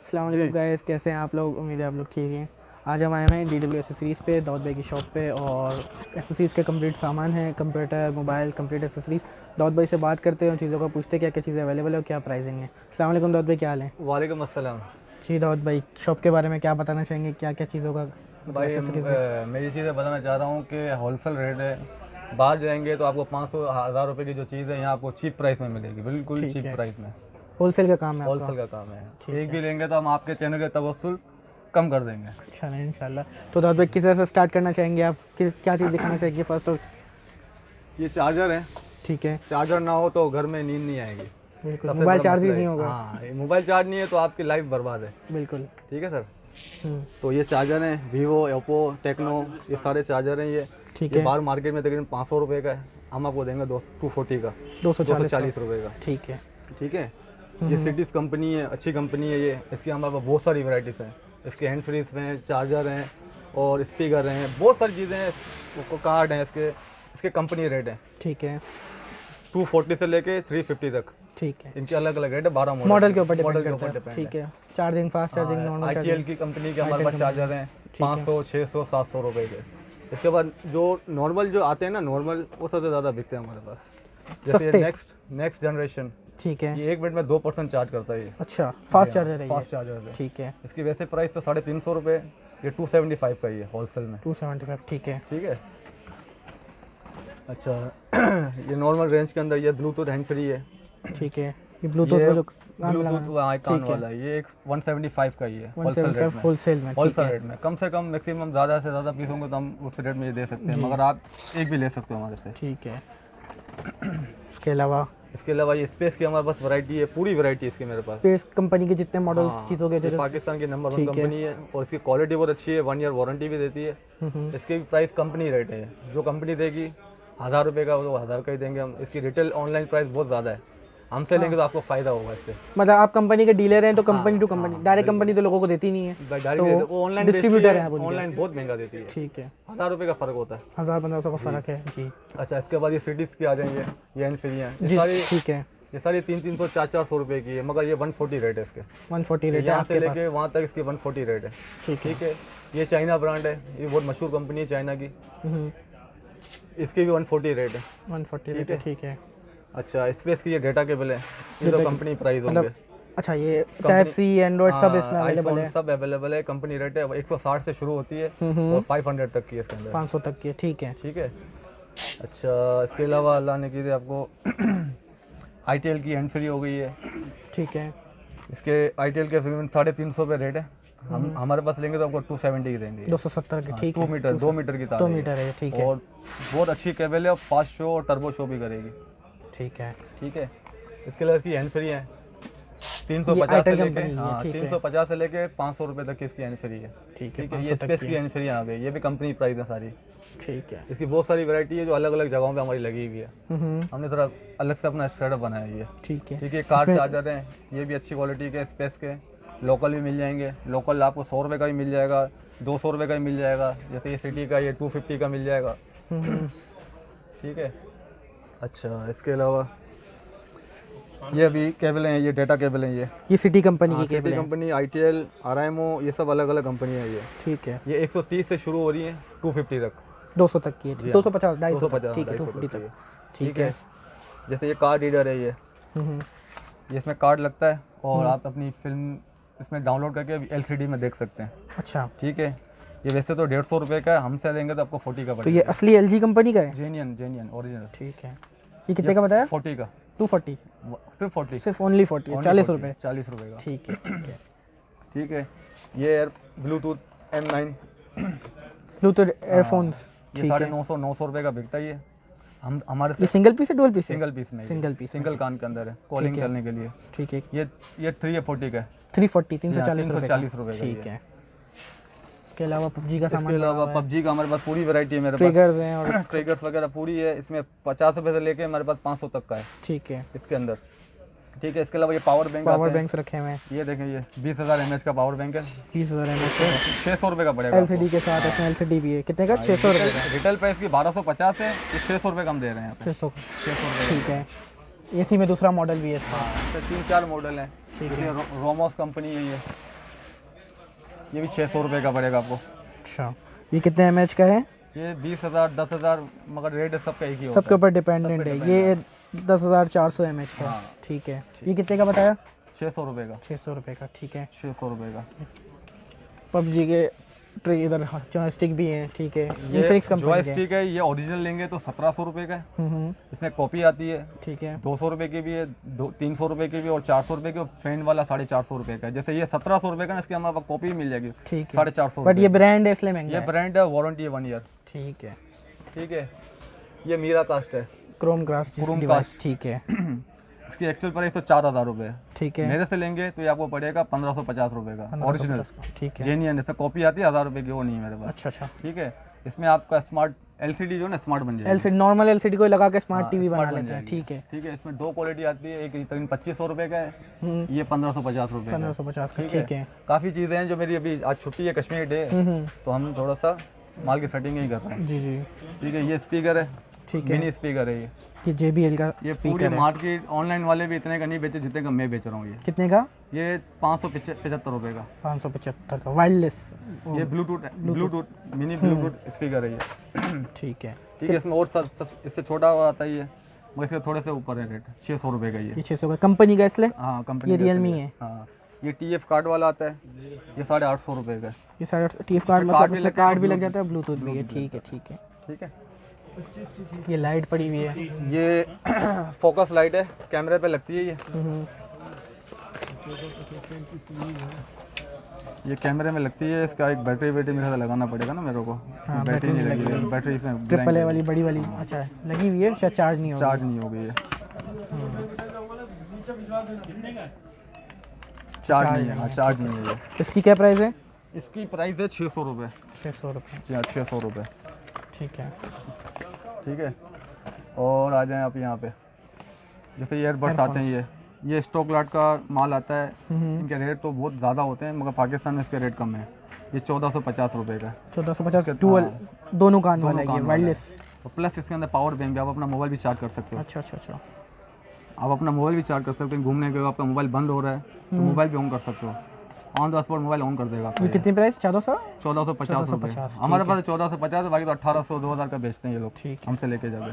अस्सलाम वालेकुम गाइस, कैसे हैं आप लोग। उम्मीद है आप लोग ठीक हैं। आज हम आए हैं DW एसेसरीज़ पे, दाऊद भाई की शॉप पे, और एसेसरीज़ के कंप्लीट सामान है, computer, mobile, complete accessories. Dawood भाई से बात करते हैं, चीज़ों का पूछते हैं क्या क्या चीज़ें अवेलेबल है और क्या प्राइसिंग है। अस्सलाम वालेकुम दाऊद भाई, क्या हाल है। वालेकुम अस्सलाम। जी दाऊद भाई, शॉप के बारे में क्या बताना चाहेंगे, क्या क्या चीज़ों का भाई एसेसरीज़ में। मैं ये चीज़ें बताना चाह रहा हूँ कि होलसेल रेट है। बाहर जाएंगे तो आपको 500 हज़ार रुपये की जो चीज़ है यहाँ आपको चीप प्राइस में मिलेगी, बिल्कुल ठीक चीप है, प्राइस में। होलसेल का काम है आपका। होलसेल का काम है। ठीक एक है, भी लेंगे तो हम आपके चैनल के तवस्सुल कम कर देंगे। अच्छा नहीं इंशाल्लाह। तो दाऊद भाई किस तरह से स्टार्ट करना चाहेंगे आप, किस क्या चीज़ दिखाना चाहेंगे फर्स्ट। और ये चार्जर है, ठीक है, चार्जर ना हो तो घर में नींद नहीं आएगी। बिल्कुल। सबसे मोबाइल बड़ा चार्ज ही मसला नहीं है। होगा। हाँ, मोबाइल चार्ज नहीं है तो आपकी लाइफ बर्बाद है। बिल्कुल। ठीक है सर। तो ये चार्जर है, वीवो, ओप्पो, टेक्नो, ये सारे चार्जर हैं। ठीक ये है, बाहर मार्केट में तकरीबन 500 रुपये का है, हम आपको देंगे 240 का, 240 240 रुपये का। ठीक है। ठीक है। ये सिटीज़ कंपनी है, अच्छी कंपनी है ये। इसकी हमारे पास बहुत सारी वैराइटीज़ हैं। इसके हैंड फ्रीज हैं, चार्जर हैं और स्पीकर हैं, बहुत सारी चीज़ें हैं। कार्ड हैं इसके। इसके कंपनी रेट है ठीक है, 240 से लेके 350 तक। ठीक है। इनके अलग अलग रेट है, 12 मॉडल के ऊपर डिपेंड मॉडल के करता ऊपर है। डिपेंड ठीक है। है, चार्जिंग, फास्ट चार्जिंग, नॉर्मल आई चार्जिंग। की कंपनी के हमारे ITL पास कंपनी चार्जर हैं ठीक है, 500, 600, 700 रुपये के। इसके बाद जो नॉर्मल जो आते हैं ना, नॉर्मल, वो सबसे ज़्यादा बिकते हैं हमारे पास। जैसे सस्ते। नेक्स्ट जनरेशन, ठीक है, ये 1 मिनट में 2% चार्ज करता है ये। अच्छा फास्ट जी हाँ, चार्जर है ये। फास्ट चार्जर है। ठीक है, इसकी वैसे प्राइस तो 350 रुपये, ये 275 का ही है होलसेल में। 275 ठीक है। ठीक है। अच्छा ये नॉर्मल रेंज के अंदर ये ब्लूटूथ हैंड फ्री है। ठीक है, ये ब्लूटूथ का जो कान में ब्लूटूथ लगाना, कान ठीक है। वाला है, ये एक 175 का ही है होलसेल रेट 175 में। होलसेल में, ठीक होलसेल है। रेट में कम से कम मैक्सिमम ज़्यादा से ज़्यादा पीस होंगे तो हम उस रेट में ये दे सकते हैं, मगर आप एक भी ले सकते हो हमारे से। ठीक है। उसके अलावा इसके अलावा ये स्पेस की हमारे पास वैरायटी है, पूरी वैरायटी है इसकी मेरे पास। स्पेस कंपनी के जितने मॉडल्स हाँ, चीज़ों के ये जो पाकिस्तान की नंबर 1 ठीक है। कंपनी है और इसकी क्वालिटी बहुत अच्छी है, 1 ईयर वारंटी भी देती है। इसकी प्राइस कंपनी रेट है, जो कंपनी देगी 1000 रुपये का वो 1000 का ही देंगे हम। इसकी रिटेल ऑनलाइन प्राइस बहुत ज़्यादा है, हमसे लेंगे तो आपको फ़ायदा होगा इससे। मतलब आप कंपनी के डीलर हैं तो company to company, direct company तो लोगों को देती नहीं है, डायरेक्ट वो ऑनलाइन डिस्ट्रीब्यूटर है आप उनके। ऑनलाइन बहुत महंगा देती है, ठीक है। 1000 रुपये का फ़र्क होता है। 1000-1500 का फ़र्क है जी। अच्छा, इसके बाद ये सिटीज़ की आ जाएंगे, ये एनफिनिया है, जी, ये सारी ठीक है। ये सारी 300, 400 रुपये की है, मगर ये 140 रेट है इसके। 140 रेट है यहाँ से आपके पास, लेके वहाँ तक इसकी 140 रेट है। ठीक है। ठीक है, ये चाइना ब्रांड है, ये बहुत मशहूर कंपनी है चाइना की, इसकी भी 140 रेट है। 140 रेट है, ठीक है। अच्छा, स्पेस की ये डेटा केबल है, ये तो कंपनी प्राइस होंगे। अच्छा, ये टाइप सी एंड्रॉइड सब इसमें अवेलेबल है, सब अवेलेबल है। कंपनी रेट है 160 से शुरू होती है और 500 तक की है इसके अंदर। 500 तक की है, ठीक है। ठीक है। अच्छा, इसके अलावा अल्लाह ने की थी आपको ITL की हैंड फ्री हो गई है। ठीक है। इसके ITL के 350 रुपये रेट है, हम हमारे पास लेंगे तो आपको 270 की देंगे। 270 की, ठीक है। 2 मीटर की तार 2 है ये। मीटर है, ठीक है। और बहुत अच्छी केबल है और फास्ट शो और टर्बो शो भी करेगी। ठीक है। ठीक है। इसके लिए इसकी हैंड फ्री है, ये 350 आईटेल से लेके कंपनी की है, हाँ ठीक है। 350 से लेके 500 रुपये तक की इसकी हैंड फ्री है। ठीक है, ठीक है, 500 ये तक स्पेस की की है। हैंड फ्री आ गई, ये भी कंपनी प्राइस है सारी। ठीक है। इसकी बहुत सारी वैरायटी है जो अलग अलग जगहों पे हमारी लगी हुई है। हमने थोड़ा अलग से अपना सेटअप बनाया है ये। ठीक है। ठीक है, कार चार्जर हैं, ये भी अच्छी क्वालिटी के स्पेस के, लोकल भी मिल जाएंगे। लोकल आपको 100 रुपये का भी मिल जाएगा, 200 रुपये का भी मिल जाएगा। जैसे ये सिटी का ये 250 का मिल जाएगा। ठीक है। अच्छा, इसके अलावा ये अभी केबल हैं, ये डेटा केबल हैं, ये सिटी कंपनी की सिटी केबल है, कंपनी, ITL, RMO, ये सब अलग अलग कंपनी है ये। ठीक है। ये 130 से शुरू हो रही है 250 तक। 200 तक की है, जी हाँ। 250, 250, 250, ठीक है, 250 250 तक की तक, है। ठीक है। जैसे ये कार्ड रीडर है ये इसमें कार्ड लगता है और आप अपनी फिल्म इसमें डाउनलोड करके LCD में देख सकते हैं। अच्छा, ठीक है। ये वैसे तो 150 रुपये का है, हमसे देंगे तो आपको 40 का तो पड़ेगा। ये असली LG कंपनी का है, जेन्यन ओरिजिनल। ठीक है। ये कितने का बताया? 40 का, 240, सिर्फ 40, सिर्फ ओनली 40, 40 रुपये, 40 रुपये का। ठीक है, ठीक है। ठीक है। ये ब्लूटूथ M9, ब्लूटूथ एयरफोन्स, ये ठीक है। 950 रुपये का बिकता है ये। हम हमारे ये से सिंगल पीस है, डुअल पीस है? सिंगल पीस में, सिंगल पीस, सिंगल कान के अंदर है, कॉलिंग करने के लिए। ठीक है। ये 340 का है, 340, 340 रुपये, 340 रुपये का ठीक है। इसके अलावा PUBG का इसके सामान, अलावा PUBG का हमारे पास पूरी वैरायटी है मेरे पास। ट्रिगर्स हैं और ट्रिगर्स वगैरह पूरी है, इसमें 50 रुपये से लेके हमारे पास 500 तक का है ठीक है। इसके अंदर। ठीक है। इसके अलावा ये पावर बैंक पावर आते हैं। बैंक्स रखे हुए हैं, ये देखें, ये 20,000 mAh का पावर बैंक है, 20,000 mAh है, 600 रुपये का पड़ेगा आपको। LCD के साथ, इसमें LCD भी है, कितने का? 600 रुपये का, रिटेल प्राइस की 1250 है, ये 600 रुपये कम दे रहे हैं यहाँ पे। 600 का, 600 रुपये। ठीक है। इसी में दूसरा मॉडल भी है इसका, इसके 3-4 मॉडल हैं। ठीक है। रोमोस कंपनी है ये भी 600 रुपये का पड़ेगा आपको। अच्छा, ये कितने mAh का है? ये 20,000, 10,000, मगर रेट सबका एक ही होता सबके ऊपर डिपेंडेंट है। ये 10,400 mAh का, हाँ। ठीक है। ये कितने का बताया? 600 रुपये का, 600 रुपये का, ठीक है। 600 रुपये का। PUBG के इधर जॉयस्टिक भी हैं, ठीक है। ये इन्फिनिक्स कंपनी के, जॉयस्टिक है, ये ओरिजिनल लेंगे तो 1700 रुपये का है। इसमें कॉपी आती है, ठीक है। 200 रुपये की भी है, 300 रुपये की भी और 400 रुपये की, और फैन वाला 450 रुपये का है। जैसे ये 1700 रुपये का ना, इसकी हमारे पास कॉपी भी मिल जाएगी ठीक है, 450 बट ये ब्रांड है इसलिए महंगा ये है, ब्रांड है, वारंटी है 1 ईयर। ठीक है। ठीक है। ये मीरा कास्ट है, क्रोम ग्रास डिवाइस, ठीक है, इसकी एक्चुअल प्राइस तो 4,000 रुपये है। ठीक है। मेरे से लेंगे तो ये आपको पड़ेगा 1550 रुपये का, ओरिजिनल, ठीक है। जेन्युइन। इसमें कॉपी आती है 1000 रुपये की, वो नहीं है मेरे पास। अच्छा अच्छा, ठीक है। इसमें आपका स्मार्ट LCD जो है ना, स्मार्ट बन जाएगी। LCD, नॉर्मल LCD को लगा के स्मार्ट हाँ, टीवी बना स्मार्ट बन लेते हैं, जाएगी। ठीक है। ठीक है। इसमें 2 क्वालिटी आती है, एक तकरीबन 2500 रुपये का है, ये 1550 रुपये का है। 1550 का, ठीक है। काफ़ी चीज़ें हैं जो मेरी अभी आज छुट्टी है, कश्मीर डे है, तो हम थोड़ा सा माल की सेटिंग ही कर रहे हैं। जी जी, ठीक है। ये स्पीकर है, ठीक है। मिनी स्पीकर है ये। ये JBL का ये पूरी स्पीकर है, मार्केट ऑनलाइन वाले भी इतने का नहीं बेचे जितने का मैं बेच रहा हूँ। ये कितने का? 575 रुपये का। 575 का, वायरलेस, ये ब्लूटूथ मिनी ब्लूटूथ स्पीकर है ये। ठीक है। ठीक है। इसमें और सब इससे छोटा आता ही है, मगर इसके थोड़े से ऊपर है रेट, 600 रुपये का ये। ये 600 का कंपनी का, इसलिए हाँ, कंपनी ये का Realme इसलिए। है। हाँ, ये TF कार्ड वाला आता है, ये 850 रुपये का है। ये सारा TF कार्ड, मतलब उसमें कार्ड भी लग जाता है, ब्लूटूथ भी है, ठीक है, ठीक है। ठीक है। ये लाइट पड़ी हुई है। ये फोकस लाइट है, कैमरे पे लगती है ये। ये कैमरे में लगती है। इसका एक बैटरी मेरे ख्याल से लगाना पड़ेगा ना मेरे को। हाँ, बैटरी नहीं लगी है, बैटरी इसमें ट्रिपल ए वाली बड़ी वाली। अच्छा, लगी हुई है, शायद चार्ज नहीं होगी। चार्ज नहीं हो गई है, चार्ज नहीं है। हाँ, चार्ज नहीं है ये। इसकी क्या प्राइस है? इसकी प्राइस है 600 रुपये। 600 रुपये। जी हाँ, 600 रुपये। ठीक है। ठीक है। और आ जाएं आप यहाँ पे, जैसे ईयरबड्स आते हैं, ये स्टॉक लॉट का माल आता है। इनके रेट तो बहुत ज़्यादा होते हैं, मगर पाकिस्तान में इसके रेट कम है। ये 1450 रुपये का। 1450 डुअल, दोनों कान वाला है, कान वायरलेस। और प्लस इसके अंदर पावर बैंक भी, आप अपना मोबाइल भी चार्ज कर सकते हो। अच्छा अच्छा अच्छा। आप अपना मोबाइल भी चार्ज कर सकते हो। घूमने के बाद आपका मोबाइल बंद हो रहा है तो मोबाइल भी ऑन कर सकते हो। On the spot mobile on कर देगा आपका। ये कितनी प्राइस? 1450 रुपये। हमारे पास 1450 है, बाकी तो 1800 2000 का बेचते हैं ये लोग, ठीक हमसे लेके जाके।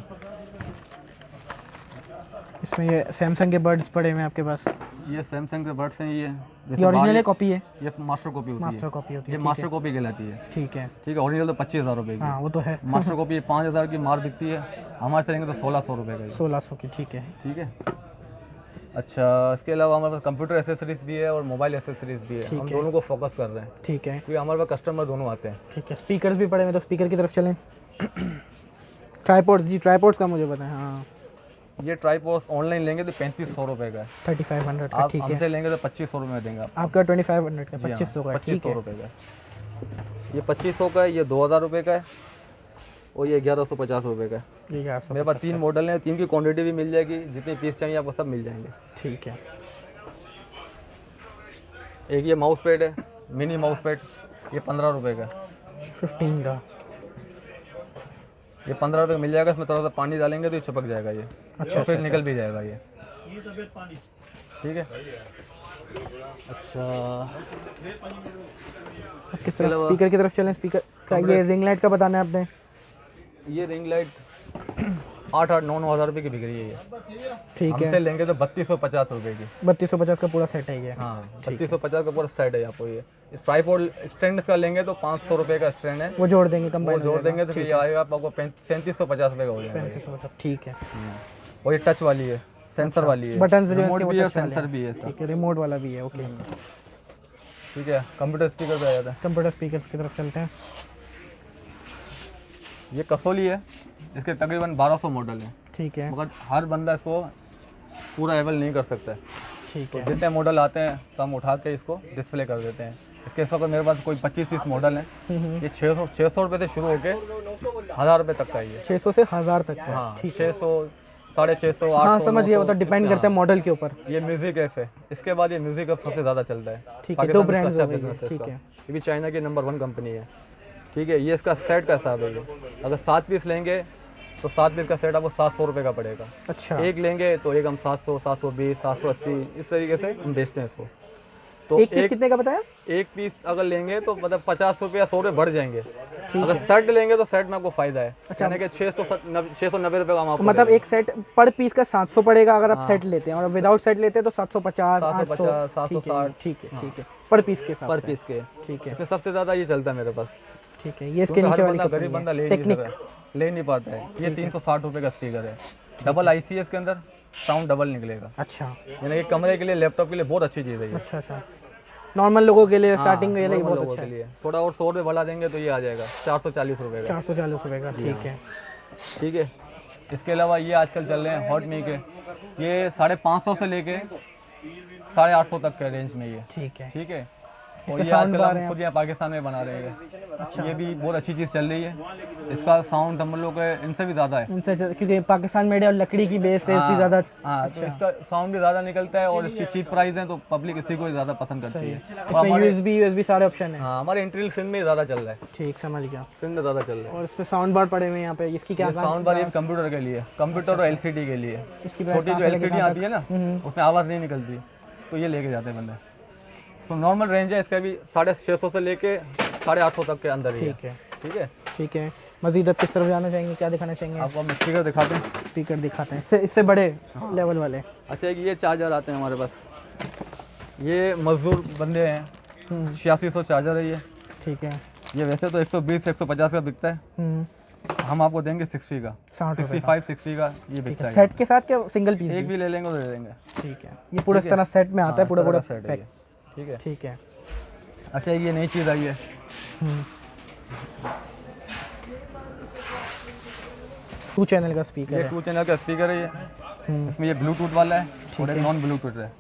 इसमें ये सैमसंग के बर्ड्स पड़े हुए हैं आपके पास। ये सैमसंग के बर्ड्स हैं। ये ओरिजिनल है, कॉपी है? ये मास्टर कॉपी होती है। मास्टर कॉपी होती ये है। मास्टर कॉपी कहलाती है। ठीक है। ठीक है। ओरिजिनल तो 25,000 रुपये की। हाँ, वो तो है। मास्टर कॉपी 5000 की मार बिकती है, हमारे से लेंगे तो 1600 रुपये का। 1600 की। ठीक है। ठीक है। अच्छा, इसके अलावा हमारे पास कंप्यूटर एसेसरीज भी है और मोबाइल एसेसरीज भी है। हम दोनों को फोकस कर रहे हैं। ठीक है। क्योंकि हमारे पास कस्टमर दोनों आते हैं। ठीक है। स्पीकर्स भी पड़े हुए, तो स्पीकर की तरफ चलें। ट्राईपोड्स, जी ट्राईपोड्स का मुझे बताएं। हाँ, ये ट्राईपॉड्स ऑनलाइन लेंगे तो 3500 रुपये का है। 3500 का। आप ठीक है। हमसे लेंगे तो 2500 रुपये में देंगे आप। आपका 2500 का, 2500 का। ठीक 2500 है। रुपये का। ये 2500 का है, ये 2000 रुपये का है, और ये 1150 रुपये का है। ये 1100। मेरे पास 3 मॉडल हैं, 3 की क्वांटिटी भी मिल जाएगी। जितने पीस चाहिए आपको सब मिल जाएंगे। ठीक है। एक ये माउस पैड है, मिनी माउस पैड, ये 15 रुपये का। 15 का। ये 15 रुपये का मिल जाएगा। इसमें थोड़ा सा पानी डालेंगे तो ये चिपक जाएगा ये। अच्छा, फिर निकल भी जाएगा ये। ठीक है। अच्छा, किस तरफ? स्पीकर की तरफ चलें। स्पीकर का ये रिंग लाइट का बताना है आपने? ये रिंग लाइट 8-9 हज़ार रुपये की बिक रही है ये। ठीक है। हमसे लेंगे तो 3250 रुपये की। 3250 का पूरा सेट है ये? हाँ, 3250 का पूरा सेट है आपको। ये ट्राईपॉड स्टैंड का लेंगे तो 500 रुपये का स्टैंड है, वो जोड़ देंगे, वो कंबाइन जोड़ देंगे तो फिर ये आएगा आपको 3750 रुपये का हो जाएगा। 3550। ठीक है। और ये टच वाली है, सेंसर वाली है। बटन से रिमोट भी है और सेंसर भी है इसका। ठीक है। रिमोट वाला भी है। ओके। ठीक है। कंप्यूटर स्पीकर पे आ जाता है। कंप्यूटर स्पीकर्स की तरफ चलते हैं। ये कसौली है, इसके तकरीबन 1200 मॉडल हैं, ठीक है। मगर हर बंदा इसको पूरा अवेल नहीं कर सकता है। ठीक तो है। जितने मॉडल आते हैं तो हम उठा के इसको डिस्प्ले कर देते हैं। इसके इस वक्त मेरे पास कोई 25-30 मॉडल हैं। ये 600 रुपये से शुरू होके 1000 रुपये तक का ही है। 600 से 1000 तक का। हाँ, 600, 650, 800। हाँ, समझ गया। वो तो डिपेंड करता है मॉडल के ऊपर। ये म्यूजिक एफ है। इसके बाद ये म्यूजिक एफ सबसे ज़्यादा चलता है। ठीक है। दो पाकिस्तान में ब्रांड्स इसका हो गए। बिजनेस है ठीक इसका। है। ये भी चाइना की नंबर 1 कंपनी है। ठीक है। ये इसका सेट का हिसाब है। ये अगर 7 पीस लेंगे तो 7 पीस का सेट आपको 700 रुपये का पड़ेगा। अच्छा। एक लेंगे तो एक हम 700, 720, 780 इस तरीके से हम बेचते हैं इसको। तो एक पीस कितने का बताया? एक पीस अगर लेंगे तो मतलब 50 रुपये या 100 रुपये बढ़ जाएंगे। अगर सेट लेंगे तो सेट में आपको फायदा है। अच्छा। यानी कि 690 रुपये का हम आपको मतलब देंगे। एक सेट पर पीस का 700 पड़ेगा अगर आप सेट लेते हैं, और विदाउट सेट लेते हैं तो 750, 800। 760। ठीक है। ठीक है। पर पीस के हिसाब पर से। पीस के। ठीक है। इसमें सबसे ज़्यादा ये चलता है मेरे पास। ठीक है। ये इसके क्योंकि नीचे हर वाली बंदा गरीब बंदा ले नहीं टेक्निक। सकता है, ले नहीं पाता है। ये 360 रुपये का स्पीकर है, डबल आईसी है। इसके अंदर साउंड डबल निकलेगा। अच्छा। यानी कि कमरे के लिए, लैपटॉप के लिए बहुत अच्छी चीज़ है ये। अच्छा अच्छा। नॉर्मल लोगों के लिए, हाँ, स्टार्टिंग के लिए नॉर्मल बहुत लोगों अच्छा के है। लिए थोड़ा और 100 रुपये बढ़ा देंगे तो ये आ जाएगा 440 रुपये का। 440 रुपये का। ठीक है। ठीक है। इसके अलावा ये आजकल चल रहे हैं हॉट मी के, ये 550 से लेके 850 तक के रेंज में ये। ठीक है। ठीक है। इसका और ये sound आजकल bar हम है खुद यहाँ पाकिस्तान में बना रहे हैं। ये भी बहुत अच्छी चीज़ चल रही है। इसका साउंड हम लोग के इनसे भी ज़्यादा है। उनसे क्योंकि पाकिस्तान में और लकड़ी की बेस रेस भी ज़्यादा। हाँ, तो इसका साउंड भी ज़्यादा निकलता है और इसकी चीप प्राइस है तो पब्लिक इसी को ज़्यादा पसंद करती है। इसमें यूएसबी सारे ऑप्शन है। हाँ, हमारे इंटीरियल सिम में ज़्यादा चल रहा है। ठीक, समझ गया। सिम में ज़्यादा चल रहा है। और इस पे साउंड बार पड़े हुए हैं यहाँ पे। इसकी क्या साउंड बार ये कंप्यूटर के लिए, कंप्यूटर और एलसीडी के लिए। इसकी छोटी जो एलसीडी आती है ना, उसमें आवाज़ नहीं निकलती, तो ये लेके जाते हैं बंदे। सो नॉर्मल रेंज है इसका भी 650 से लेके 850 तक के अंदर ही है। ठीक है। ठीक है। ठीक है। मजीद अब किस तरफ जाना चाहेंगे, क्या दिखाना चाहेंगे? आपको हम स्पीकर दिखाते हैं। स्पीकर दिखाते हैं, इससे बड़े लेवल वाले। अच्छा, एक ये चार्जर आते हैं हमारे पास। ये मजदूर बंदे हैं, 8600 चार्जर है ये। ठीक है। ये वैसे तो 120 से 150 का बिकता है, हम आपको देंगे 60 का, 60 रुपये 65 60 का ये ठीक बिकता है। है। सेट के साथ क्या सिंगल पीस एक भी ले लेंगे तो दे देंगे। ठीक है, ये पूरा इस तरह सेट में आता है, पूरा पूरा सेट है पैक। ये, ठीक है। ठीक है। अच्छा ये नई चीज़ आई है, हम्म। 2 चैनल का स्पीकर ये है। 2 चैनल का स्पीकर है ये। हम्म, इसमें ये ब्लूटूथ वाला है और एक है। नॉन ब्लूटूथ है।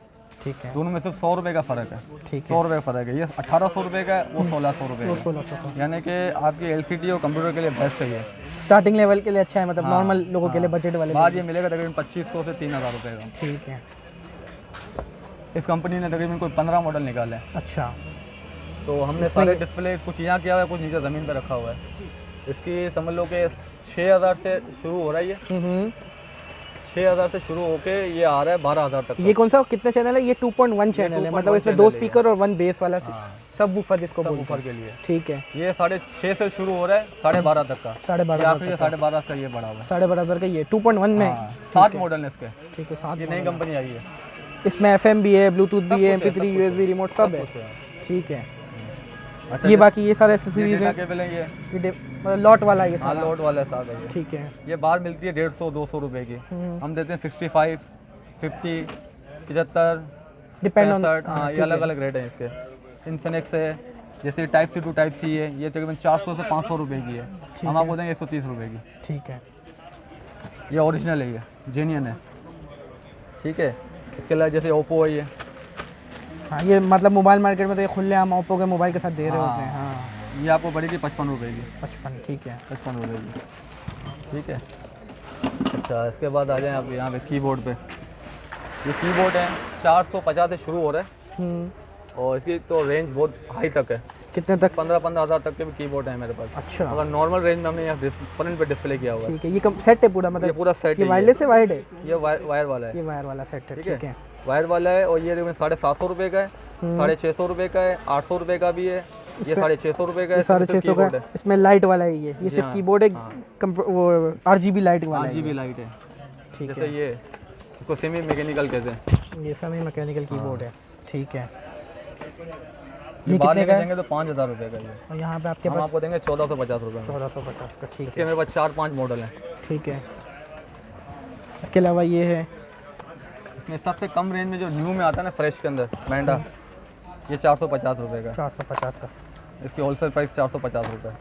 ठीक है। दोनों में सिर्फ 100 रुपये का फ़र्क है। ठीक है। 100 रुपये का फ़र्क है। ये 1800 रुपये का है, वो 1600 रुपये वो का है। 1600 का यानी कि आपकी एलसीडी और कंप्यूटर के लिए बेस्ट है ये। स्टार्टिंग लेवल के लिए अच्छा है, मतलब हाँ, नॉर्मल लोगों के लिए, बजट वाले बाद ये मिलेगा तकरीबन 2500 से 3000 रुपये का। ठीक है। इस कंपनी ने तकरीबन कोई 15 मॉडल निकाले हैं। अच्छा, तो हमने सारे डिस्प्ले कुछ यहाँ किया हुआ है, कुछ नीचे ज़मीन पर रखा हुआ है। इसकी समझ लो कि 6000 से शुरू हो रहा है ये। 6000 से शुरू होके ये आ रहा है 12000 तक। ये कौन सा कितने चैनल है? ये 2.1 चैनल है, मतलब इसमें 2 स्पीकर और 1 बेस वाला सब वूफर जिसको बोलते ऊपर के लिए हैं। ठीक है। ये 6.5 से शुरू हो रहा है 12.5 तक का। 12.5 आखिरी 12.5 का ये बड़ा हुआ है। 12.5 का ये 2.1 में। 7 मॉडल है इसके। ठीक है, 7। ये नई कंपनी आई है। इसमें FM भी है, ब्लूटूथ भी है, कुछ है, MP3 सब USB रिमोट सब है। कुछ है। ठीक है। अच्छा ये बाकी ये सारे एक्सेसरीज डेटा हैं, केबल है ये। ये मतलब लॉट वाला है ये हाँ सारा। लोड वाला साथ है ये। ठीक है। ये बाहर मिलती है 150-200 रुपए की। हम देते हैं 65, 50, 75, डिपेंड ऑन 65। हाँ ये अलग अलग रेट है इसके। इन्फिनिक्स है, जैसे type C to type C है, ये तकरीबन 400 से 500 रुपए की है। हम आपको देंगे 130 रुपए की। ठीक है। ये ओरिजिनल है, ये जेन्युइन है। ठीक है। इसके अलावा जैसे ओप्पो है ये। हाँ, ये मतलब मोबाइल मार्केट में तो ये खुलेआम ओप्पो के मोबाइल के साथ दे रहे होते हैं। हाँ, ये आपको पड़ेगी 55 रुपए की। 55। ठीक है। 55 रुपए की। ठीक है। अच्छा इसके बाद आ जाएं आप यहाँ पे कीबोर्ड पे। ये कीबोर्ड है 450 से शुरू हो रहा है और इसकी तो रेंज बहुत हाई तक है। कितने तक? 15-15 हज़ार तक के भी कीबोर्ड है मेरे पास। अच्छा, अगर नॉर्मल रेंज में हमने यहाँ फ्रंट पे डिस्प्ले किया हुआ है। ठीक है। ये सेट है पूरा, ये मतलब पूरा सेट ये है। वायरलेस है, वायर्ड है? ये वायर वाला है। ये वायर वाला सेट है। ठीक ठीक है। है। वायर वाला है और ये तकरीबन 750 रुपये का है, 650 रुपये का है, 800 रुपये का भी है, ये 650 रुपये का है। 650 का है। इसमें लाइट वाला है ये सिर्फ कीबोर्ड है, वो RGB लाइट वाला है। RGB लाइट है। ठीक जैसे है। ये इसको सेमी मैकेनिकल कहते हैं। ये सेमी मैकेनिकल कीबोर्ड है। ठीक है। ये बाहर लेके जाएंगे तो 5000 रुपये का ये। और यहाँ पे आपके हम पास आपको देंगे 1450 रुपये में। 1450 का। ठीक इसके है। मेरे पास 4-5 मॉडल हैं। ठीक है। इसके अलावा ये है, इसमें सबसे कम रेंज में जो न्यू में आता है ना फ्रेश के अंदर मैंडा, ये 450 रुपये का। 450 का। इसकी होलसेल प्राइस 450 रुपये।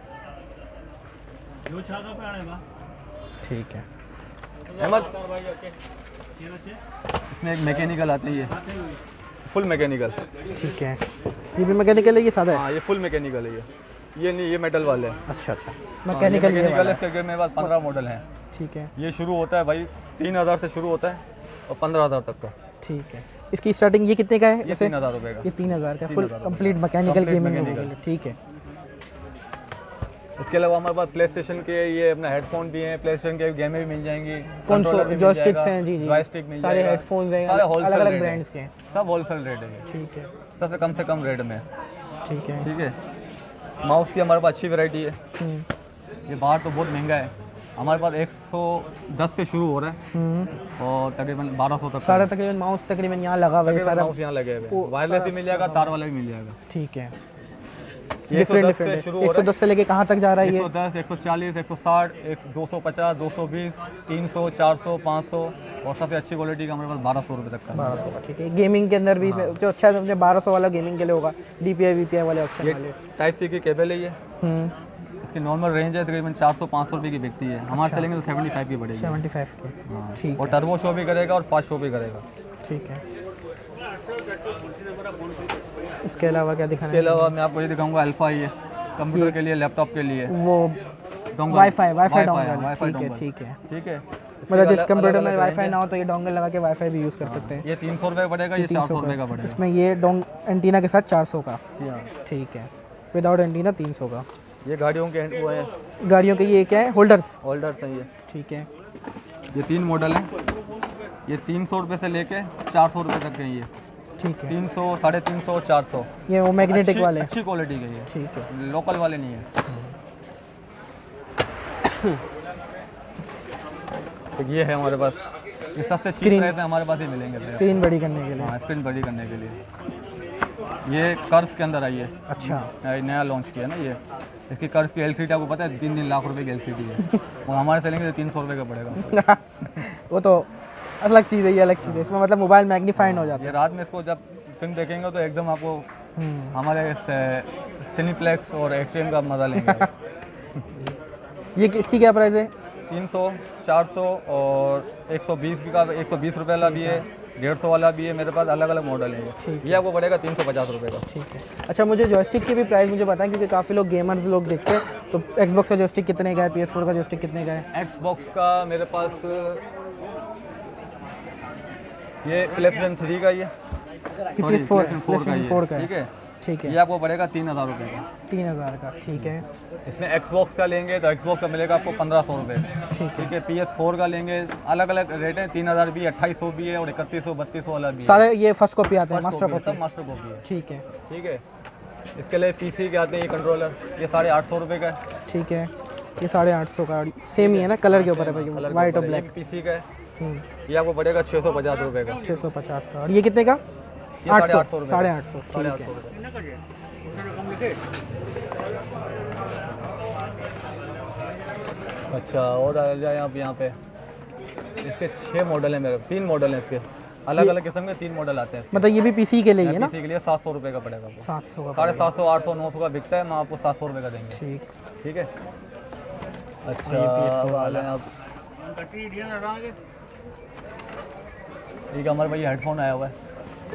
ठीक है। अहमद इसमें एक मैकेनिकल आते हैं, ये फुल मैकेनिकल। ठीक है। ये भी मैकेनिकल है, ये सादा है? हाँ ये फुल मैकेनिकल है ये नहीं, ये मेटल वाले है। अच्छा अच्छा, मैकेनिकल मैकेनिकल है। इसके मेरे पास 15 मॉडल हैं। ठीक है। ये शुरू होता है भाई 3000 से शुरू होता है और 15000 तक का। ठीक है। इसकी स्टार्टिंग ये कितने का है? ये 3000 रुपये का। ये 3000 का फुल कंप्लीट मैकेनिकल गेमिंग। ठीक है। इसके अलावा हमारे पास प्ले स्टेशन के ये अपना हेडफोन भी हैं, प्ले स्टेशन के गेमें भी मिल जाएंगी, कौन controller भी मिल जॉयस्टिक्स जाएगा, हैं? जी जी, जॉयस्टिक मिल सारे जाएगा, हेडफोन्स हैं, सारे अलग wholesale अलग rate ब्रांड्स के है। हैं। सब होलसेल रेट है ये। ठीक है। सबसे कम से कम रेट में। ठीक है। ठीक है। माउस की हमारे पास अच्छी वैरायटी है। हम्म। ये बाहर तो बहुत महंगा है, हमारे पास 110 से शुरू हो रहा है और तकरीबन 1200 तक। सारा तकरीबन माउस तकरीबन यहाँ लगा हुआ है सारा। माउस यहाँ लगे हुए हैं, वायरलेस भी मिल जाएगा, तार वाला भी मिल जाएगा। ठीक है। ये डिफरेंट 110 से डिफरेंट शुरू है। हो रहा है। 110 से लेके कहाँ तक जा रहा है ये? 110, 140, 160, 250, 220, 300, 400, 500 और सबसे अच्छी क्वालिटी का हमारे पास 1200 रुपये तक का। 1200 का। ठीक है। गेमिंग के अंदर भी जो अच्छा है समझे 1200 वाला गेमिंग के लिए होगा, DPI VPI वाले ऑप्शन वाले। टाइप C की केबल है ये। हम्म। इसकी नॉर्मल रेंज है तकरीबन 400-500 रुपये की बिकती है, हमारे चलेंगे तो 75 की पड़ेगी। 75 के। हाँ। ठीक और है। टर्बो शो भी करेगा और फास्ट शो भी करेगा। ठीक है। इसके अलावा क्या दिखाना इसके है? अलावा मैं आपको ये दिखाऊंगा अल्फा, ये कंप्यूटर के लिए, लैपटॉप के लिए वो dongle, wifi wifi dongle. Wifi ठीक है। डोंगल। ठीक है। ठीक है। मतलब जिस अलग- कंप्यूटर अलग में अलग वाईफाई range ना हो तो ये डोंगल लगा के वाईफाई भी यूज़ कर सकते हैं। है। ये 300 रुपये का पड़ेगा, ये 400 रुपये का पड़ेगा। इसमें ये एंटीना के साथ 400 का। हाँ। ठीक है। विदाउट एंटीना 300 का। ये गाड़ियों के वो है, गाड़ियों के ये क्या है? होल्डर्स। होल्डर्स हैं ये। ठीक है। ये 3 मॉडल हैं, ये 300 रुपये से लेके 400 रुपये तक के हैं ये। ठीक है। 300, 350, 400। ये वो मैग्नेटिक वाले। अच्छी क्वालिटी के ये, ठीक है। लोकल वाले नहीं है। तो ये है हमारे पास, ये सबसे चीप Screen- रहते हैं हमारे पास ही मिलेंगे। स्क्रीन बड़ी करने के लिए। हाँ स्क्रीन बड़ी करने के लिए ये कर्व के अंदर आई है, अच्छा नया लॉन्च किया ना ये। इसकी कर्व की LCD आपको पता है 3 लाख रुपए की LCD है। वो हमारे से लेंगे तो 300 रुपये का पड़ेगा। वो तो अलग चीज़ है, ये अलग चीज़ है, इसमें मतलब मोबाइल मैग्नीफाइड हो जाता ये रात में इसको जब फिल्म देखेंगे तो एकदम आपको है। हमारे सिनीप्लेक्स और एट्रियम का मज़ा लेंगे। ये इसकी क्या प्राइस है? 300, 400 और 120 का, 120 रुपये वाला भी है, 150 वाला भी है, मेरे पास अलग अलग मॉडल है। ठीक ये आपको पड़ेगा 350 रुपये का। ठीक है। अच्छा, मुझे जॉयस्टिक की भी प्राइस मुझे पता है, क्योंकि काफ़ी लोग गेमर्स लोग देखते हैं, तो Xbox का जॉयस्टिक कितने का है, PS4 का जॉयस्टिक कितने का है? Xbox का मेरे पास ये PlayStation 3 का, ये PS4 PlayStation 4 का, ठीक है। ठीक है। ये आपको पड़ेगा 3000 रुपये का। 3000 का, ठीक है। इसमें Xbox का लेंगे तो Xbox का मिलेगा आपको 1500 रुपये। ठीक है। ठीक है। PS4 का लेंगे, अलग अलग रेट है, 3000 भी है, 2800 भी है और 3100, 3200 वाला भी है। सारे ये फर्स्ट कॉपी आते हैं, मास्टर सब कॉपी? मास्टर कॉपी है। ठीक है। ठीक है। इसके लिए PC के आते हैं ये कंट्रोलर, ये 850 रुपये का है। ठीक है। ये 850 का सेम ही है ना, कलर के ऊपर है भाई, वाइट और ब्लैक। PC का है, ये आपको पड़ेगा 650 रुपये का। 650 का। और ये कितने का? ये 800 रुपये, 850, ठीक 850 है। रुपये। अच्छा, और आ जाए आप यहाँ पे, इसके 6 मॉडल हैं मेरे, 3 मॉडल हैं इसके, अलग अलग किस्म के 3 मॉडल आते हैं इसके। मतलब ये भी PC के लिए ही है ना? PC के लिए 700 रुपये का पड़ेगा आपको। 700 का। 750, 800, 900 का बिकता है, हम आपको 700 रुपये का देंगे। ठीक। ठीक है। अच्छा, ये PS4 वाले आप, ठीक है, हमारे भाई हेडफोन आया हुआ है।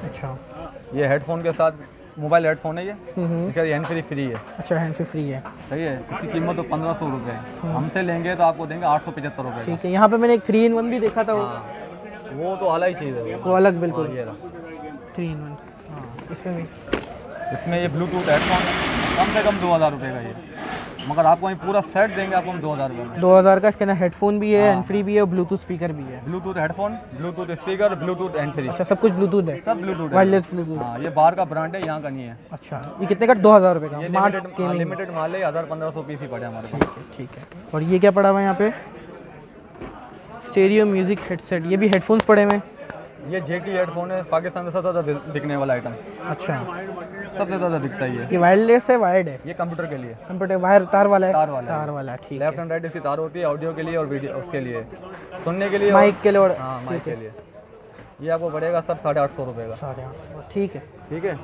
अच्छा। ये हेडफोन के साथ मोबाइल हेडफोन है ये, इसका हैंड फ्री है। अच्छा, हैंड फ्री है। सही है। इसकी कीमत तो 1500 रुपये है, हमसे लेंगे तो आपको देंगे 875 रुपये का। ठीक है। यहाँ पे मैंने एक 3-in-1 भी देखा था, हाँ, वो तो अलग ही चीज़ है वो अलग बिल्कुल। हाँ, ये रहा। 3-in-1, हाँ इसमें भी। इसमें ये ब्लूटूथ हेडफोन है, कम से कम 2000 रुपये का ये, मगर आपको ये पूरा सेट देंगे आपको हम 2000 रुपये में। 2000 का। इसके अंदर हेडफोन भी है, हैंड फ्री भी है और ब्लूटूथ स्पीकर भी है। Bluetooth headphone, Bluetooth speaker, Bluetooth hand free, अच्छा, सब कुछ ब्लूटूथ है? सब ब्लूटूथ है। Wireless Bluetooth. हाँ, ये बाहर का ब्रांड है, यहाँ का नहीं है। अच्छा, ये कितने का? 2000 रुपये का। ये मार्स लिमिटेड माल है, 1500 पीस ही पड़े हमारे पास। ठीक है। ठीक है। और ये क्या पड़ा हुआ है यहाँ पे? स्टेरियो म्यूजिक हेडसेट, ये भी हेडफोन्स पड़े हुए हैं। ये JT हेडफोन है, पाकिस्तान में सबसे ज़्यादा बिकने वाला आइटम, अच्छा, सबसे ज़्यादा बिकता है ये वायरलेस है, वायर्ड है? ये कंप्यूटर के लिए, कंप्यूटर वायर, तार वाला है? तार वाला है। तार वाला, ठीक है। लेफ्ट एंड राइट इसकी तार होती है, ऑडियो के लिए और वीडियो उसके लिए, सुनने के लिए, माइक के लिए और हाँ माइक के लिए। ये आपको पड़ेगा सर 850 रुपये का। 850, ठीक है। ठीक है।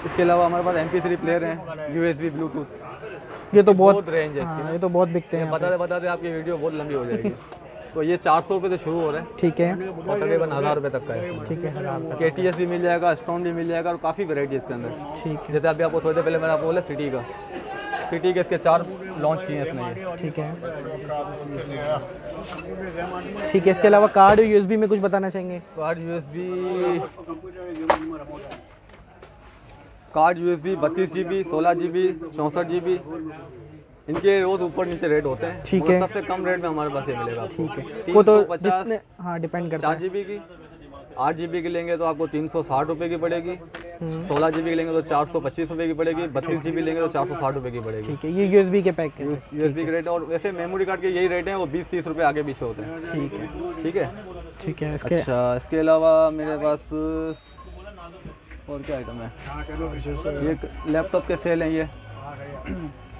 इसके अलावा हमारे पास MP3 प्लेयर हैं, USB ब्लूटूथ, ये तो बहुत रेंज है। हाँ, ये तो बहुत बिकते हैं। बताते बताते आपकी वीडियो बहुत लंबी हो जाएगी। तो ये 400 रुपये से शुरू हो रहे हैं ठीक है। और तकरीबन 1000 रुपये तक का है। ठीक है। KTS भी मिल जाएगा, स्टोन भी मिल जाएगा और काफ़ी वैरायटी है इसके अंदर। ठीक है। जैसे अभी आपको थोड़ी देर पहले मैंने आपको बोला सिटी के इसके 4 लॉन्च किए हैं इसने ये। ठीक है। ठीक है। इसके अलावा कार्ड USB में कुछ बताना चाहेंगे? Card USB 32 GB, 16 GB, 64 GB, इनके रोज ऊपर नीचे रेट होते हैं। ठीक मगर है। सबसे कम रेट में हमारे पास ये मिलेगा आपको। ठीक है। वो तो 350, जिसने, हाँ डिपेंड करता 4 GB की, 8 GB की लेंगे तो आपको 360 रुपये की पड़ेगी, 16 GB की लेंगे तो 425 रुपये की पड़ेगी, 32 GB लेंगे तो 460 रुपये की पड़ेगी। ठीक है। ये USB के पैक के? USB के रेट, और वैसे मेमोरी कार्ड के यही रेट हैं, वो 20-30 रुपये आगे पीछे होते हैं। ठीक है। ठीक है। ठीक है। इसके अच्छा, इसके अलावा मेरे पास और क्या आइटम है, ये लैपटॉप के सेल हैं, ये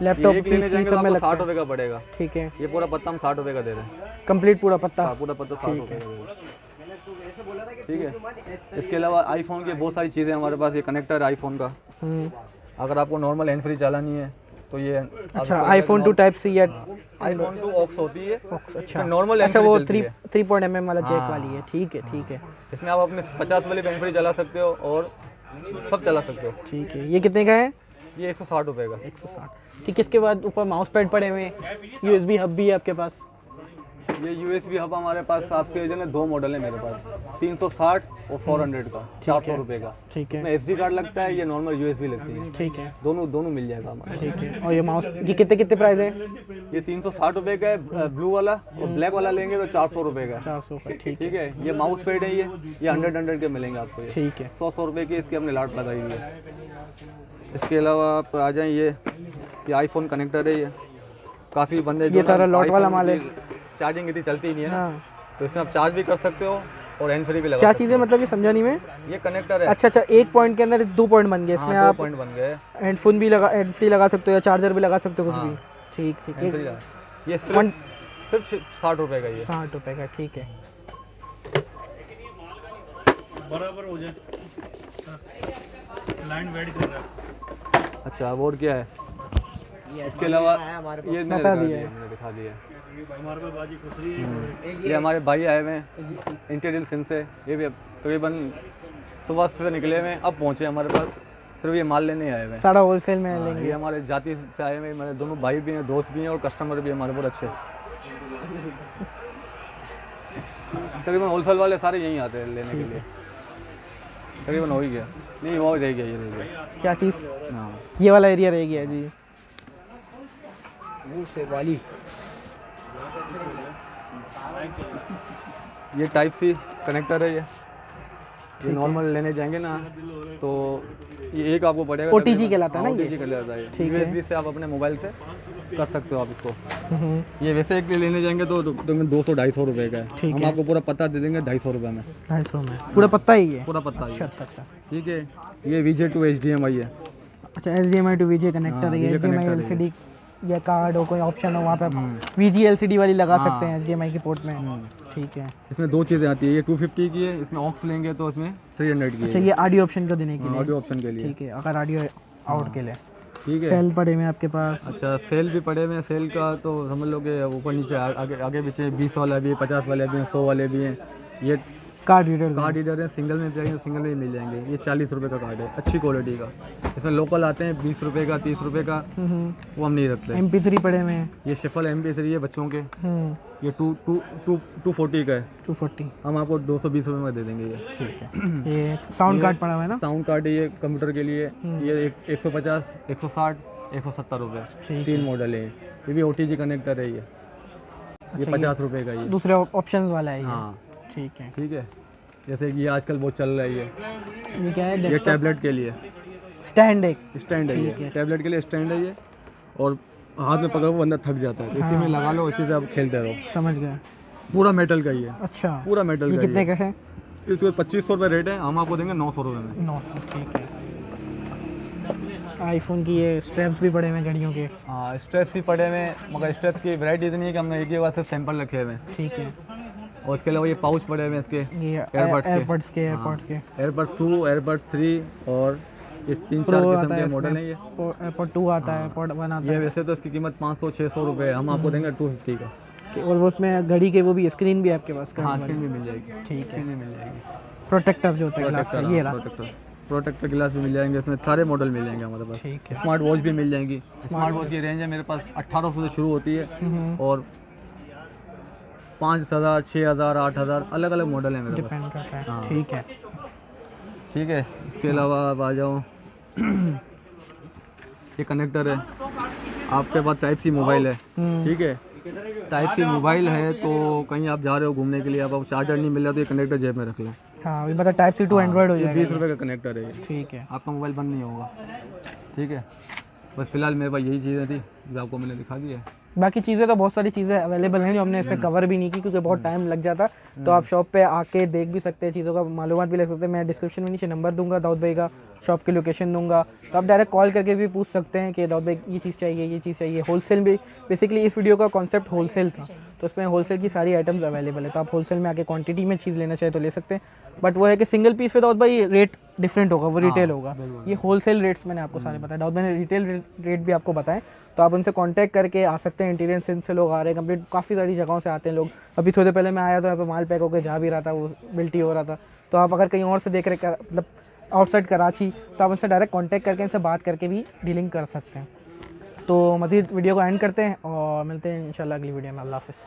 लैपटॉप एक लेने PC जाएंगे तो सब में आपको लगता 60 है? रुपये का पड़ेगा। ठीक है। ये पूरा पत्ता हम 60 रुपये का दे रहे हैं, कंप्लीट पूरा पत्ता? पूरा पत्ता 60 रुपये का दे रहे हैं। ठीक है। इसके अलावा आईफोन की बहुत सारी चीज़ें हमारे पास, ये कनेक्टर है आईफोन का, अगर आपको नॉर्मल हैंड फ्री चलानी है तो ये। अच्छा, iPhone 2 टाइप सी या iPhone 2 ऑक्स होती है, अच्छा नॉर्मल अच्छा, वो चलती है। 3.mm वाला जैक वाली है? ठीक है। ठीक है। इसमें आप अपने 50 वाली हैंड फ्री चला सकते हो और सब चला सकते हो। ठीक है। ये कितने का है? ये 160 रुपये का। 160। ठीक है। इसके बाद ऊपर माउस पैड पड़े हुए हैं, USB हब भी है आपके पास? ये USB हब हमारे पास आपके जो है 2 मॉडल है मेरे पास, 360 और 400 का, 400 रुपये का। ठीक है। इसमें SD कार्ड लगता है, ये नॉर्मल USB लगती है। ठीक है। दोनों मिल जाएगा हमारे। ठीक है। और ये माउस, ये कितने प्राइस है? ये 360 रुपये का है ब्लू वाला, और ब्लैक वाला लेंगे तो 400 रुपये का। 400 का। ठीक है। ठीक है। ये माउस पैड है, ये 100 के मिलेंगे आपको। ये ठीक है। 100 रुपये की इसकी हमने लाट लगाई हुई है। इसके अलावा आप आ जाएँ, ये आईफोन कनेक्टर है, ये काफ़ी बंदे ये सारा लॉट वाला माल है? चार्जिंग इतनी चलती ही नहीं है ना, हाँ। तो इसमें आप चार्ज भी कर सकते हो और हैंड फ्री भी लगा क्या सकते चीज़ है मतलब, ये समझा नहीं मैं। हैं। ये कनेक्टर है। अच्छा अच्छा, एक पॉइंट के अंदर 2 पॉइंट बन गए, इसमें हाँ, 2 आप पॉइंट बन गए। हेडफोन भी लगा, हैंड फ्री लगा सकते हो या चार्जर भी लगा सकते हो, कुछ हाँ। भी। ठीक ठीक हैंड फ्री है। लगा। ये सिर्फ 60 रुपये का ये। 60 रुपये का, ठीक है। बराबर हो जाए, लाइन वेट कर रहा है। अच्छा, और क्या है इसके अलावा? ये मैंने बता दिखा दिया दिया, मैंने दिखा दिया। हमारे पास बाजी खुश रही है। ये हमारे भाई आए हुए हैं इंटीरियल सिंह से। ये भी तकरीबन सुबह से निकले हुए हैं, अब पहुँचे हमारे पास। सिर्फ ये माल लेने आए हुए हैं। सारा होलसेल में हाँ, लेंगे। ये हमारे जाति से आए हुए हैं। मेरे दोनों भाई भी हैं, दोस्त भी हैं और कस्टमर भी हमारे बहुत अच्छे। तकरीबन होलसेल वाले सारे यहीं आते हैं लेने के लिए। तकरीबन हो ही गया। नहीं, वो रह गया, ये रह गया। क्या चीज़? हाँ, ये वाला एरिया रह गया जी। से वाली ये टाइप सी कनेक्टर है। ये नॉर्मल लेने जाएंगे ना तो ये एक आपको पड़ेगा। OTG कहलाता है ना ये? OTG कहलाता है। ठीक है। USB से आप अपने मोबाइल से कर सकते हो आप इसको। हम्म, ये वैसे एक लेने जाएंगे तो 200-250 रुपये का है। ठीक हम है। आपको पूरा पत्ता दे देंगे 250 रुपये में। 250 में पूरा पत्ता ही है? पूरा पत्ता ही अच्छा है। अच्छा अच्छा। ठीक है। ये VJ to HDMI है। अच्छा, HDMI to VJ कनेक्टर हाँ, है ये। VJ HDMI connector है LCD या कार्ड हो, कोई ऑप्शन हो वहाँ पे VG LCD वाली लगा सकते हैं HDMI के पोर्ट में। ठीक है। इसमें 2 चीज़ें आती है। ये 250 की है, इसमें ऑक्स लेंगे तो इसमें 300 की अच्छा, है। ये ऑडियो ऑप्शन को देने के लिए। ऑडियो ऑप्शन के लिए। ठीक है, अगर ऑडियो आउट के लिए। ठीक है। सेल पड़े में आपके पास? अच्छा, सेल भी पड़े हुए हैं। सेल का तो समझ लो कि ऊपर नीचे आगे आगे पीछे 20 वाला भी है, 50 वाले भी हैं, 100 वाले भी हैं। ये कार्ड रीडर। कार्ड रीडर है, सिंगल में चाहिए सिंगल में मिल जाएंगे। ये 40 रुपये का कार्ड है, अच्छी क्वालिटी का। इसमें लोकल आते हैं 20 रुपये का, 30 रुपये का, वो हम नहीं रखते। MP3 पड़े में है। ये शफल MP3 है बच्चों के। ये 240 का है। 240। हम आपको 220 रुपये में दे देंगे ये। ठीक है। ये साउंड कार्ड पड़ा हुआ है ना? साउंड कार्ड है ये कंप्यूटर के लिए। ये 150, 160, 170 रुपये, ठीक 3 मॉडल है। ये भी OTG कनेक्टर है ये। ये 50 रुपये का ये। दूसरे ऑप्शंस वाला है ये? हाँ, ठीक है। ठीक है। जैसे कि ये आजकल बहुत चल रहा है ये क्या है? ये टैबलेट के लिए स्टैंड एक। स्टैंड है ठीक ये। है। टैबलेट के लिए स्टैंड है ये। और हाथ में पकड़ो बंदा थक जाता है, तो इसी में लगा लो, इसी से आप खेलते रहो। समझ गया। पूरा मेटल का ही है। अच्छा, पूरा मेटल ये का कितने ही का है? है। इसको 2500 रुपये रेट है, हम आपको देंगे 900 रुपये में। 900। ठीक है। आईफोन की ये स्ट्रैप्स भी पड़े हुए हैं घड़ियों के। हाँ, स्ट्रेप्स भी पड़े हुए हैं, मगर स्ट्रेप्स की वैरायटी इतनी है कि हमने एक ही बार सिर्फ सैंपल रखे हुए हैं। ठीक है। और इसके अलावा ये पाउच पड़े हुए हैं इसके। ये एयरबड्स के। एयरपोर्ट्स के एयरबड 2, एयरबड 3 और ये 3-4 प्रो किस्म आता है के मॉडल हैं ये। एयरपोर्ट 2 आता है, एयरपोर्ट 1 आता ये वैसे तो इसकी कीमत 500-600 रुपये है, हम आपको देंगे 250 का। है। और वो उसमें घड़ी के वो भी स्क्रीन भी आपके पास? हाँ, स्क्रीन भी मिल जाएगी। ठीक है। स्क्रीन भी मिल जाएगी। प्रोटेक्टर जो होता है ग्लास का, ये रहा। प्रोटेक्टर गिलास भी मिल जाएंगे, इसमें सारे मॉडल मिल जाएंगे हमारे पास। ठीक है। स्मार्ट वॉच भी मिल जाएंगी। स्मार्ट वॉच की रेंज है मेरे पास 1800 से शुरू होती है और 5000, 6000, 8000 अलग अलग मॉडल है मेरे पास। डिपेंड करता है। हाँ। ठीक है। ठीक है। इसके अलावा आप आ जाओ ये कनेक्टर है। आपके पास टाइप सी मोबाइल है। ठीक है। टाइप सी मोबाइल है तो कहीं आप जा रहे हो घूमने के लिए, आप चार्जर नहीं मिल रहा तो ये कनेक्टर जेब में रख लें। हाँ, ये मतलब टाइप C टू एंड्रॉइड हो जाएगा। 20 रुपये का कनेक्टर है ये। ठीक है। आपका मोबाइल बंद नहीं होगा। ठीक है। बस फिलहाल मेरे पास यही चीज़ें थी जो आपको मैंने दिखा दी है। बाकी चीज़ें तो बहुत सारी चीज़ें अवेलेबल हैं जो हमने इस पर कवर भी नहीं की क्योंकि बहुत टाइम लग जाता। तो आप शॉप पे आके देख भी सकते हैं, चीज़ों का मालूमात भी ले सकते हैं। मैं डिस्क्रिप्शन में नीचे नंबर दूंगा दाऊद भाई का, शॉप की लोकेशन दूंगा, तो आप डायरेक्ट कॉल करके भी पूछ सकते हैं कि दाऊद भाई ये चीज़ चाहिए, ये चीज़ चाहिए। होलसेल भी बेसिकली इस वीडियो का कॉन्सेप्ट होलसेल था, तो उसमें होलसेल की सारी आइटम्स अवेलेबल है। तो आप होलसेल में आके क्वांटिटी में चीज़ लेना चाहे तो ले सकते हैं। बट वो है कि सिंगल पीस पे दाऊद भाई रेट डिफरेंट होगा, वो रिटेल होगा। ये होलसेल रेट्स मैंने आपको सारे बताए, दाऊद मैंने रिटेल रेट भी आपको बताएं। तो आप उनसे कांटेक्ट करके आ सकते हैं। इंटीरियर सिंध से लोग आ रहे हैं, कंप्लीट काफ़ी सारी जगहों से आते हैं लोग। अभी थोड़ी देर पहले मैं आया तो यहाँ पे माल पैक होकर जा भी रहा था, वो बिल्टी हो रहा था। तो आप अगर कहीं और से देख रहे मतलब आउटसाइड कराची, तो आप उनसे डायरेक्ट कांटेक्ट करके इनसे बात करके भी डीलिंग कर सकते हैं। तो मज़ीद वीडियो को एंड करते हैं और मिलते हैं इंशाल्लाह अगली वीडियो में। अल्लाह हाफ़िज़।